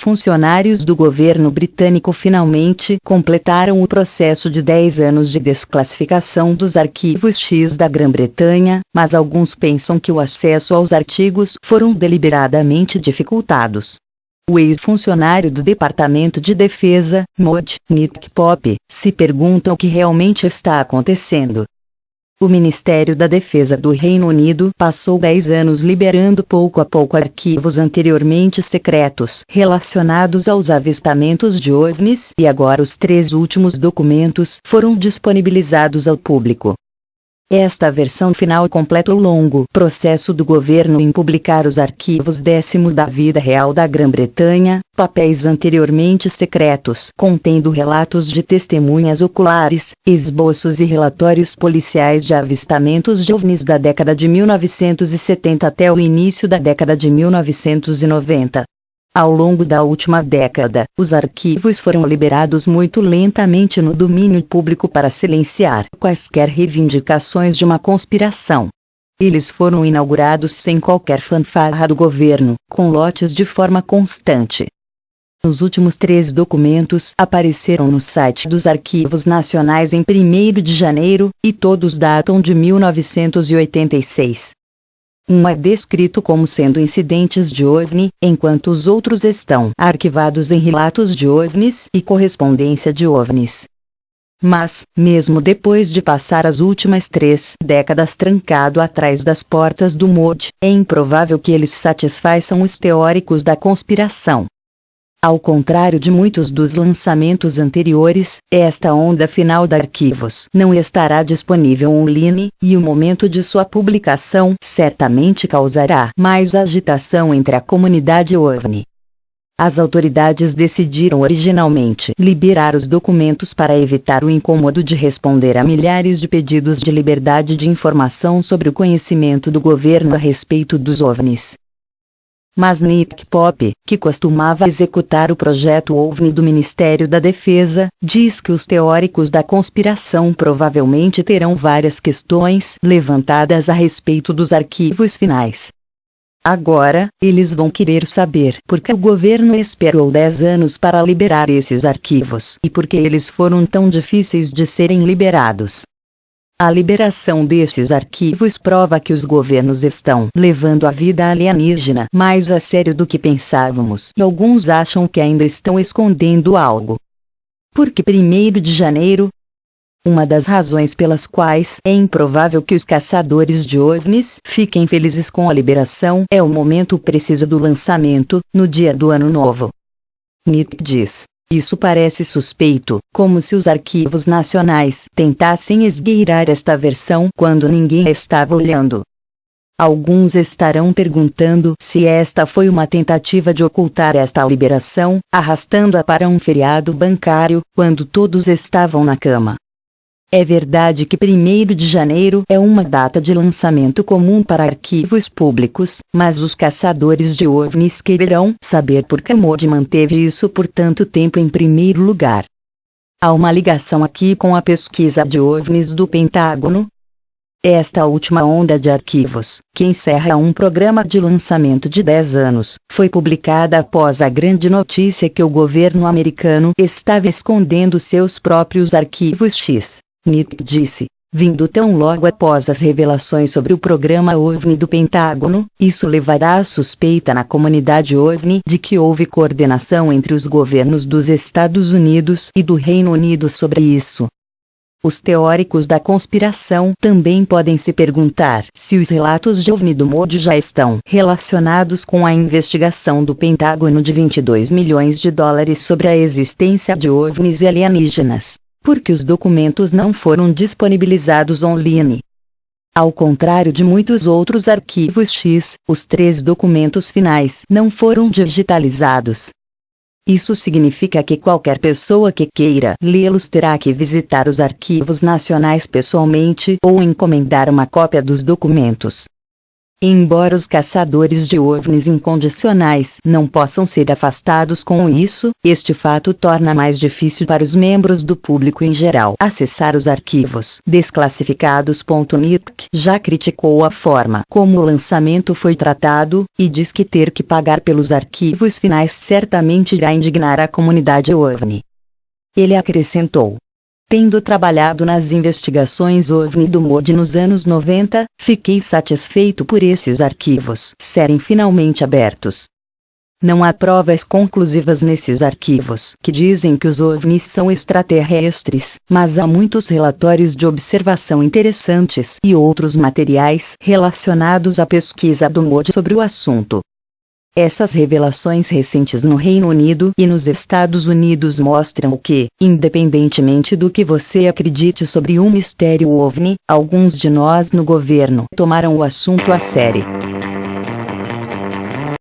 Funcionários do governo britânico finalmente completaram o processo de 10 anos de desclassificação dos arquivos X da Grã-Bretanha, mas alguns pensam que o acesso aos artigos foram deliberadamente dificultados. O ex-funcionário do Departamento de Defesa, MOD, Nick Pope, se pergunta o que realmente está acontecendo. O Ministério da Defesa do Reino Unido passou 10 anos liberando pouco a pouco arquivos anteriormente secretos relacionados aos avistamentos de OVNIs e agora os 3 últimos documentos foram disponibilizados ao público. Esta versão final completa o longo processo do governo em publicar os arquivos 10º da vida real da Grã-Bretanha, papéis anteriormente secretos contendo relatos de testemunhas oculares, esboços e relatórios policiais de avistamentos de OVNIs da década de 1970 até o início da década de 1990. Ao longo da última década, os arquivos foram liberados muito lentamente no domínio público para silenciar quaisquer reivindicações de uma conspiração. Eles foram inaugurados sem qualquer fanfarra do governo, com lotes de forma constante. Os últimos 3 documentos apareceram no site dos Arquivos Nacionais em 1º de janeiro, e todos datam de 1986. Um é descrito como sendo incidentes de OVNI, enquanto os outros estão arquivados em relatos de OVNIs e correspondência de OVNIs. Mas, mesmo depois de passar as últimas 3 décadas trancado atrás das portas do MOD, é improvável que eles satisfaçam os teóricos da conspiração. Ao contrário de muitos dos lançamentos anteriores, esta onda final de arquivos não estará disponível online, e o momento de sua publicação certamente causará mais agitação entre a comunidade OVNI. As autoridades decidiram originalmente liberar os documentos para evitar o incômodo de responder a milhares de pedidos de liberdade de informação sobre o conhecimento do governo a respeito dos OVNIs. Mas Nick Pope, que costumava executar o projeto OVNI do Ministério da Defesa, diz que os teóricos da conspiração provavelmente terão várias questões levantadas a respeito dos arquivos finais. Agora, eles vão querer saber por que o governo esperou 10 anos para liberar esses arquivos e por que eles foram tão difíceis de serem liberados. A liberação desses arquivos prova que os governos estão levando a vida alienígena mais a sério do que pensávamos, e alguns acham que ainda estão escondendo algo. Por que 1º de janeiro? Uma das razões pelas quais é improvável que os caçadores de OVNIs fiquem felizes com a liberação é o momento preciso do lançamento, no dia do Ano Novo. Nick diz: isso parece suspeito, como se os arquivos nacionais tentassem esgueirar esta versão quando ninguém estava olhando. Alguns estarão perguntando se esta foi uma tentativa de ocultar esta liberação, arrastando-a para um feriado bancário, quando todos estavam na cama. É verdade que 1º de janeiro é uma data de lançamento comum para arquivos públicos, mas os caçadores de OVNIs quererão saber por que MOD manteve isso por tanto tempo em primeiro lugar. Há uma ligação aqui com a pesquisa de OVNIs do Pentágono? Esta última onda de arquivos, que encerra um programa de lançamento de 10 anos, foi publicada após a grande notícia que o governo americano estava escondendo seus próprios arquivos X. Nick disse, vindo tão logo após as revelações sobre o programa OVNI do Pentágono, isso levará à suspeita na comunidade OVNI de que houve coordenação entre os governos dos Estados Unidos e do Reino Unido sobre isso. Os teóricos da conspiração também podem se perguntar se os relatos de OVNI do MOD já estão relacionados com a investigação do Pentágono de 22 milhões de dólares sobre a existência de OVNIs e alienígenas. Porque os documentos não foram disponibilizados online. Ao contrário de muitos outros arquivos X, os 3 documentos finais não foram digitalizados. Isso significa que qualquer pessoa que queira lê-los terá que visitar os arquivos nacionais pessoalmente ou encomendar uma cópia dos documentos. Embora os caçadores de OVNIs incondicionais não possam ser afastados com isso, este fato torna mais difícil para os membros do público em geral acessar os arquivos desclassificados. NITC já criticou a forma como o lançamento foi tratado, e diz que ter que pagar pelos arquivos finais certamente irá indignar a comunidade OVNI. Ele acrescentou: tendo trabalhado nas investigações OVNI do MOD nos anos 90, fiquei satisfeito por esses arquivos serem finalmente abertos. Não há provas conclusivas nesses arquivos que dizem que os OVNIs são extraterrestres, mas há muitos relatórios de observação interessantes e outros materiais relacionados à pesquisa do MOD sobre o assunto. Essas revelações recentes no Reino Unido e nos Estados Unidos mostram que, independentemente do que você acredite sobre um mistério OVNI, alguns de nós no governo tomaram o assunto a sério.